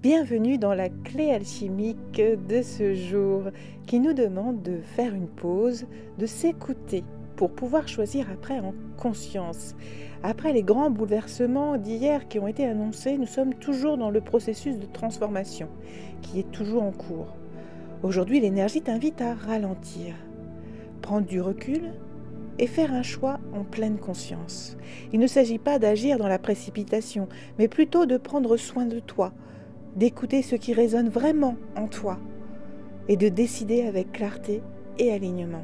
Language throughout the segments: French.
Bienvenue dans la clé alchimique de ce jour qui nous demande de faire une pause, de s'écouter pour pouvoir choisir après en conscience. Après les grands bouleversements d'hier qui ont été annoncés, nous sommes toujours dans le processus de transformation qui est toujours en cours. Aujourd'hui, l'énergie t'invite à ralentir, prendre du recul et faire un choix en pleine conscience. Il ne s'agit pas d'agir dans la précipitation, mais plutôt de prendre soin de toi, d'écouter ce qui résonne vraiment en toi et de décider avec clarté et alignement.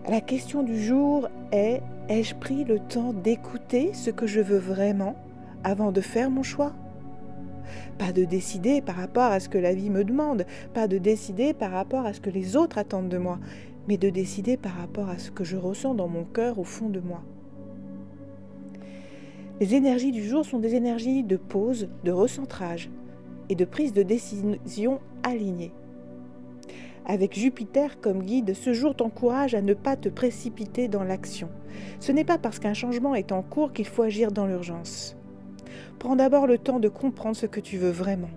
La question du jour est: ai-je pris le temps d'écouter ce que je veux vraiment avant de faire mon choix ? Pas de décider par rapport à ce que la vie me demande, pas de décider par rapport à ce que les autres attendent de moi, mais de décider par rapport à ce que je ressens dans mon cœur au fond de moi. Les énergies du jour sont des énergies de pause, de recentrage et de prise de décision alignée. Avec Jupiter comme guide, ce jour t'encourage à ne pas te précipiter dans l'action. Ce n'est pas parce qu'un changement est en cours qu'il faut agir dans l'urgence. Prends d'abord le temps de comprendre ce que tu veux vraiment.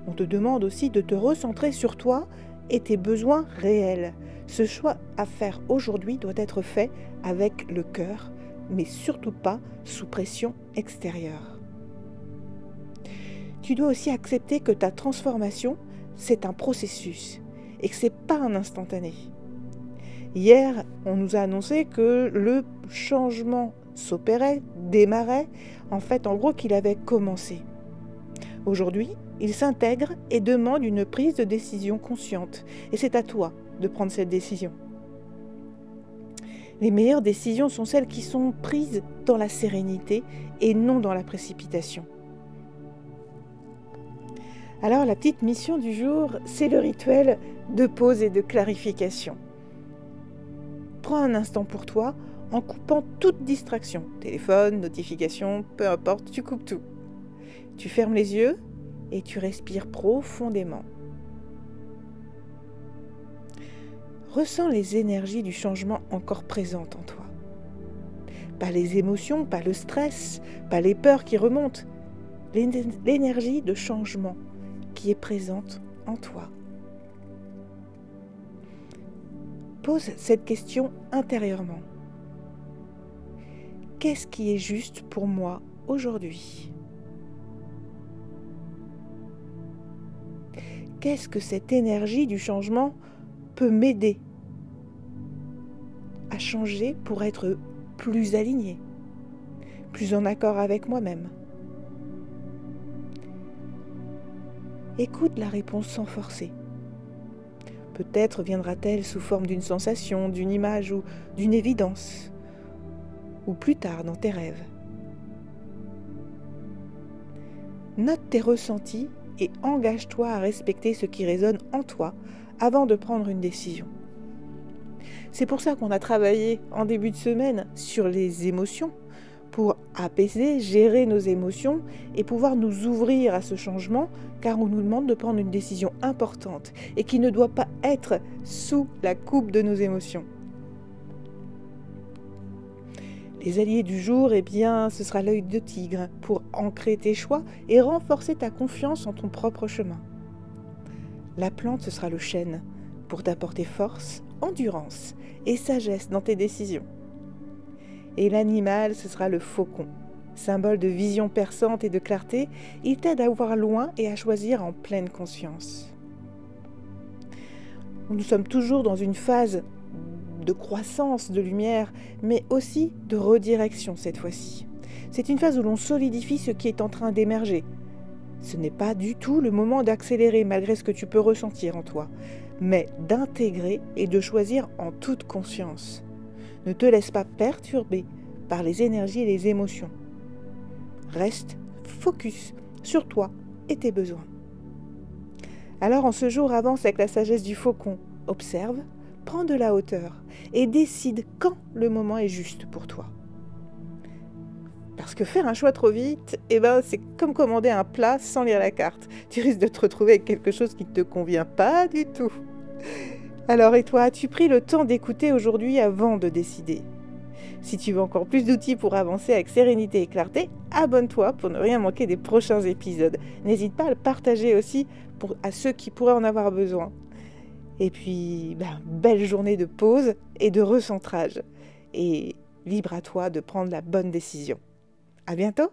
On te demande aussi de te recentrer sur toi et tes besoins réels. Ce choix à faire aujourd'hui doit être fait avec le cœur, mais surtout pas sous pression extérieure. Tu dois aussi accepter que ta transformation, c'est un processus et que ce n'est pas un instantané. Hier, on nous a annoncé que le changement s'opérait, démarrait, en gros qu'il avait commencé. Aujourd'hui, il s'intègre et demande une prise de décision consciente. Et c'est à toi de prendre cette décision. Les meilleures décisions sont celles qui sont prises dans la sérénité et non dans la précipitation. Alors la petite mission du jour, c'est le rituel de pause et de clarification. Prends un instant pour toi en coupant toute distraction. Téléphone, notification, peu importe, tu coupes tout. Tu fermes les yeux et tu respires profondément. Ressens les énergies du changement encore présentes en toi. Pas les émotions, pas le stress, pas les peurs qui remontent. L'énergie de changement qui est présente en toi. Pose cette question intérieurement. Qu'est-ce qui est juste pour moi aujourd'hui ? Qu'est-ce que cette énergie du changement peut m'aider à changer pour être plus aligné, plus en accord avec moi-même ? Écoute la réponse sans forcer. Peut-être viendra-t-elle sous forme d'une sensation, d'une image ou d'une évidence, ou plus tard dans tes rêves. Note tes ressentis et engage-toi à respecter ce qui résonne en toi avant de prendre une décision. C'est pour ça qu'on a travaillé en début de semaine sur les émotions, pour apaiser, gérer nos émotions et pouvoir nous ouvrir à ce changement, car on nous demande de prendre une décision importante et qui ne doit pas être sous la coupe de nos émotions. Les alliés du jour, ce sera l'œil de tigre pour ancrer tes choix et renforcer ta confiance en ton propre chemin. La plante, ce sera le chêne pour t'apporter force, endurance et sagesse dans tes décisions. Et l'animal, ce sera le faucon, symbole de vision perçante et de clarté. Il t'aide à voir loin et à choisir en pleine conscience. Nous sommes toujours dans une phase de croissance, de lumière, mais aussi de redirection cette fois-ci. C'est une phase où l'on solidifie ce qui est en train d'émerger. Ce n'est pas du tout le moment d'accélérer malgré ce que tu peux ressentir en toi, mais d'intégrer et de choisir en toute conscience. Ne te laisse pas perturber par les énergies et les émotions. Reste focus sur toi et tes besoins. Alors en ce jour, avance avec la sagesse du faucon. Observe, prends de la hauteur et décide quand le moment est juste pour toi. Parce que faire un choix trop vite, c'est comme commander un plat sans lire la carte. Tu risques de te retrouver avec quelque chose qui ne te convient pas du tout. Alors et toi, as-tu pris le temps d'écouter aujourd'hui avant de décider ? Si tu veux encore plus d'outils pour avancer avec sérénité et clarté, abonne-toi pour ne rien manquer des prochains épisodes. N'hésite pas à le partager aussi à ceux qui pourraient en avoir besoin. Et puis, belle journée de pause et de recentrage. Et libre à toi de prendre la bonne décision. À bientôt!